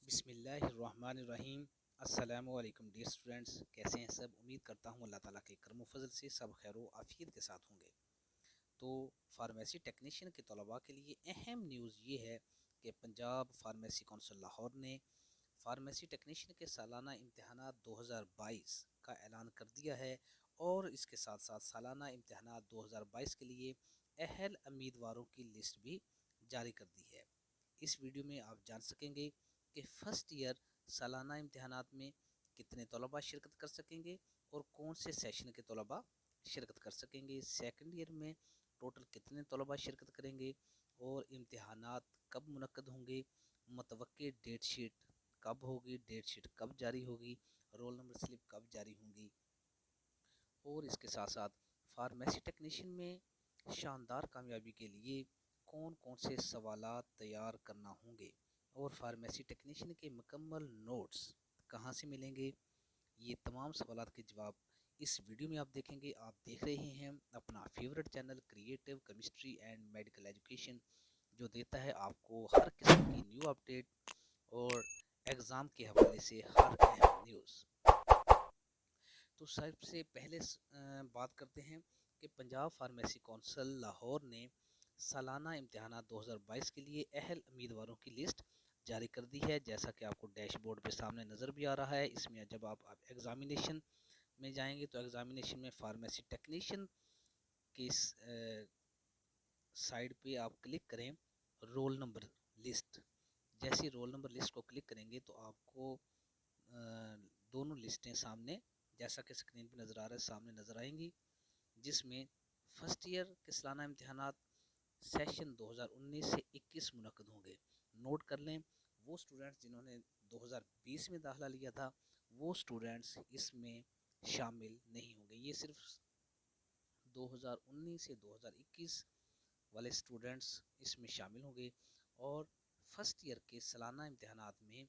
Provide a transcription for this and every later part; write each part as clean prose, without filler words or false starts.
बिस्मिल्लाहिर्रहमानिर्रहीम। अस्सलामु अलैकुम डियर स्टूडेंट्स, कैसे हैं सब। उम्मीद करता हूँ अल्लाह ताला के करम फजल से सब खैर आफियत के साथ होंगे। तो फार्मेसी टेक्नीशियन के तलबा के लिए अहम न्यूज़ ये है कि पंजाब फार्मेसी कौंसिल लाहौर ने फार्मेसी टेक्नीशियन के सालाना इम्तहानात 2022 का ऐलान कर दिया है और इसके साथ साथ सालाना इम्तहानात 2022 के लिए अहल उम्मीदवारों की लिस्ट भी जारी कर दी है। इस वीडियो में आप जान सकेंगे कि फ़र्स्ट ईयर सालाना इम्तहानात में कितने तलबा शिरकत कर सकेंगे और कौन से सेशन के तलबा शिरकत कर सकेंगे। सेकंड ईयर में टोटल कितने तलबा शिरकत करेंगे और इम्तहानात कब मुनक्कद होंगे, मुतवक्के डेट शीट कब होगी, डेट शीट कब जारी होगी, रोल नंबर स्लिप कब जारी होंगी। और इसके साथ साथ फार्मेसी टेक्नीशियन में शानदार कामयाबी के लिए कौन कौन से सवालात तैयार करना होंगे और फार्मेसी टेक्नीशियन के मुकम्मल नोट्स कहाँ से मिलेंगे, ये तमाम सवालात के जवाब इस वीडियो में आप देखेंगे। आप देख रहे हैं अपना favourite channel creative chemistry and medical education, जो देता है आपको हर किस्म की न्यू अपडेट और एग्ज़ाम के हवाले से हर अहम न्यूज़। तो सबसे पहले बात करते हैं कि पंजाब फार्मेसी कौंसिल लाहौर ने सालाना इम्तहानात 2022 के लिए अहल उम्मीदवारों की लिस्ट जारी कर दी है। जैसा कि आपको डैशबोर्ड पे सामने नज़र भी आ रहा है। इसमें जब आप एग्ज़ामिनेशन में जाएंगे तो एग्ज़ामिनेशन में फार्मेसी टेक्नीशियन की साइड पे आप क्लिक करें रोल नंबर लिस्ट। जैसे रोल नंबर लिस्ट को क्लिक करेंगे तो आपको दोनों लिस्टें सामने, जैसा कि स्क्रीन पे नज़र आ रहा है, सामने नज़र आएंगी, जिसमें फ़र्स्ट ईयर के सालाना इम्तहानात सेशन 2019 से 21 मुनक्कद होंगे। नोट कर लें, वो स्टूडेंट्स जिन्होंने 2020 में दाखिला लिया था वो स्टूडेंट्स इसमें शामिल नहीं होंगे। ये सिर्फ 2019 से 2021 वाले स्टूडेंट्स इसमें शामिल होंगे। और फर्स्ट ईयर के सालाना इम्तहानात में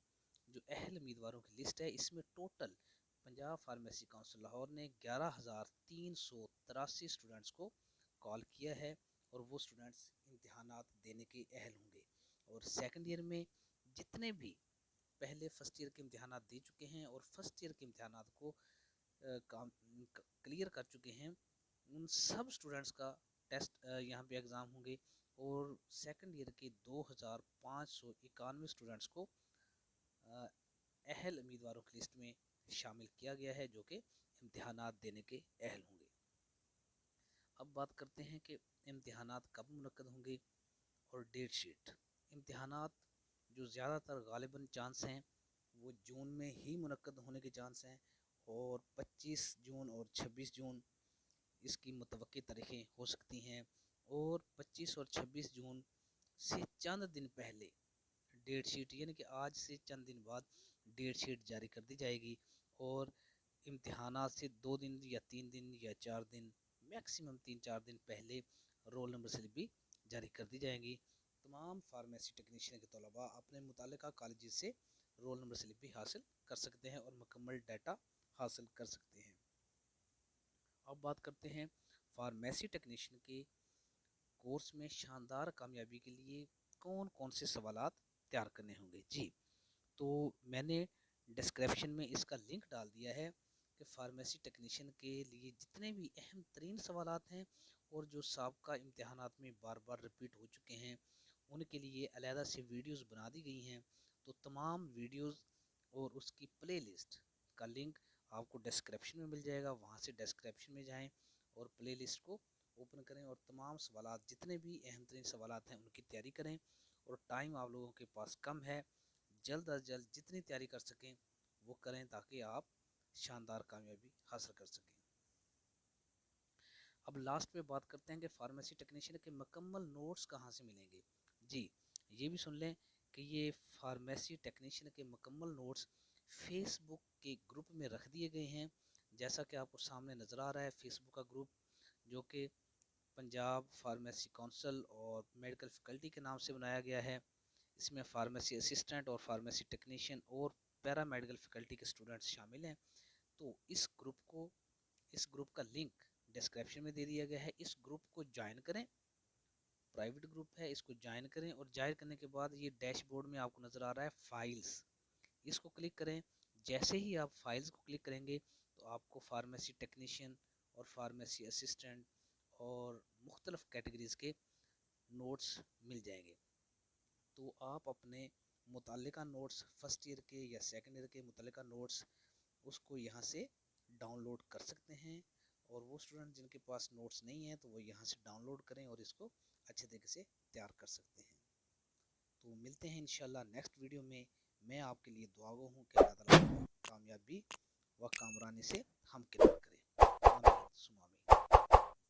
जो अहल उम्मीदवारों की लिस्ट है, इसमें total Punjab pharmacy council Lahore ने 11,383 स्टूडेंट्स को कॉल किया है और वो स्टूडेंट्स इम्तहानात देने के अहल होंगे। और सेकंड ईयर में जितने भी पहले फ़र्स्ट ईयर के इम्तहानात दे चुके हैं और फर्स्ट ईयर के इम्तहानात को क्लियर कर चुके हैं, उन सब स्टूडेंट्स का टेस्ट यहाँ पे एग्ज़ाम होंगे। और सेकंड ईयर के 2,591 स्टूडेंट्स को अहल उम्मीदवारों की लिस्ट में शामिल किया गया है, जो कि इम्तहानात देने के अहल होंगे। अब बात करते हैं कि इम्तहानात कब मुनक्कद होंगे और डेट शीट। इम्तहानात जो ज़्यादातर गालिबन चांस हैं वो जून में ही मुनक्कद होने के चांस हैं और 25 जून और 26 जून इसकी मुतवक्की तारीखें हो सकती हैं। और 25 और 26 जून से चंद दिन पहले डेट शीट, यानी कि आज से चंद दिन बाद डेट शीट जारी कर दी जाएगी और इम्तहानात से 2 दिन या 3 दिन या 4 दिन, मैक्सिमम 3-4 दिन पहले रोल नंबर स्लिप भी जारी कर दी जाएंगी। तमाम फार्मेसी टेक्नीशियन के तलबा अपने मुतालिका कॉलेज से रोल नंबर स्लिप भी हासिल कर सकते हैं और मुकम्मल डाटा हासिल कर सकते हैं। अब बात करते हैं फार्मेसी टेक्नीशियन के कोर्स में शानदार कामयाबी के लिए कौन कौन से सवालात तैयार करने होंगे। जी, तो मैंने डिस्क्रिप्शन में इसका लिंक डाल दिया है कि फार्मेसी टेक्नीशियन के लिए जितने भी अहम तरीन सवालात हैं और जो साबका इम्तहानात में बार बार रिपीट हो चुके हैं, उनके लिए अलहदा से वीडियोस बना दी गई हैं। तो तमाम वीडियोस और उसकी प्लेलिस्ट का लिंक आपको डिस्क्रिप्शन में मिल जाएगा। वहाँ से डिस्क्रिप्शन में जाएं और प्लेलिस्ट को ओपन करें और तमाम सवालात, जितने भी अहम तरीन सवालात हैं, उनकी तैयारी करें। और टाइम आप लोगों के पास कम है, जल्द अज जल्द जितनी तैयारी कर सकें वो करें ताकि आप शानदार कामयाबी हासिल कर सकें। अब लास्ट में बात करते हैं कि फार्मेसी टेक्नीशियन के मुकम्मल नोट्स कहाँ से मिलेंगे। जी, ये भी सुन लें कि ये फार्मेसी टेक्नीशियन के मुकम्मल नोट्स फेसबुक के ग्रुप में रख दिए गए हैं। जैसा कि आपको सामने नज़र आ रहा है, फेसबुक का ग्रुप जो कि पंजाब फार्मेसी काउंसिल और मेडिकल फैकल्टी के नाम से बनाया गया है। इसमें फार्मेसी असिस्टेंट और फार्मेसी टेक्नीशियन और पैरा मेडिकल फैकल्टी के स्टूडेंट्स शामिल हैं। तो इस ग्रुप का लिंक डिस्क्रिप्शन में दे दिया गया है। इस ग्रुप को ज्वाइन करें, प्राइवेट ग्रुप है, इसको ज्वाइन करें। और ज्वाइन करने के बाद ये डैशबोर्ड में आपको नज़र आ रहा है फाइल्स, اس کو کلک کریں. جیسے ہی آپ فائلز کو کلک کریں گے تو آپ کو فارمیسی ٹیکنیشین اور فارمیسی اسسٹنٹ اور مختلف کیٹیگریز کے نوٹس مل جائیں گے. تو آپ اپنے متعلقہ نوٹس فرسٹ ایئر کے یا سیکنڈ ایئر کے متعلقہ نوٹس اس کو یہاں سے ڈاؤن لوڈ کر سکتے ہیں. اور وہ اسٹوڈنٹ جن کے پاس نوٹس نہیں ہیں تو وہ یہاں سے ڈاؤن لوڈ کریں اور اس کو اچھے طریقے سے تیار کر سکتے ہیں. تو ملتے ہیں انشاءاللہ نیکسٹ ویڈیو میں. میں آپ کے لیے دعا گو ہوں کہ اللہ تعالیٰ کامیابی و کامرانی سے ہم کنار کرے. آمین ثم آمین.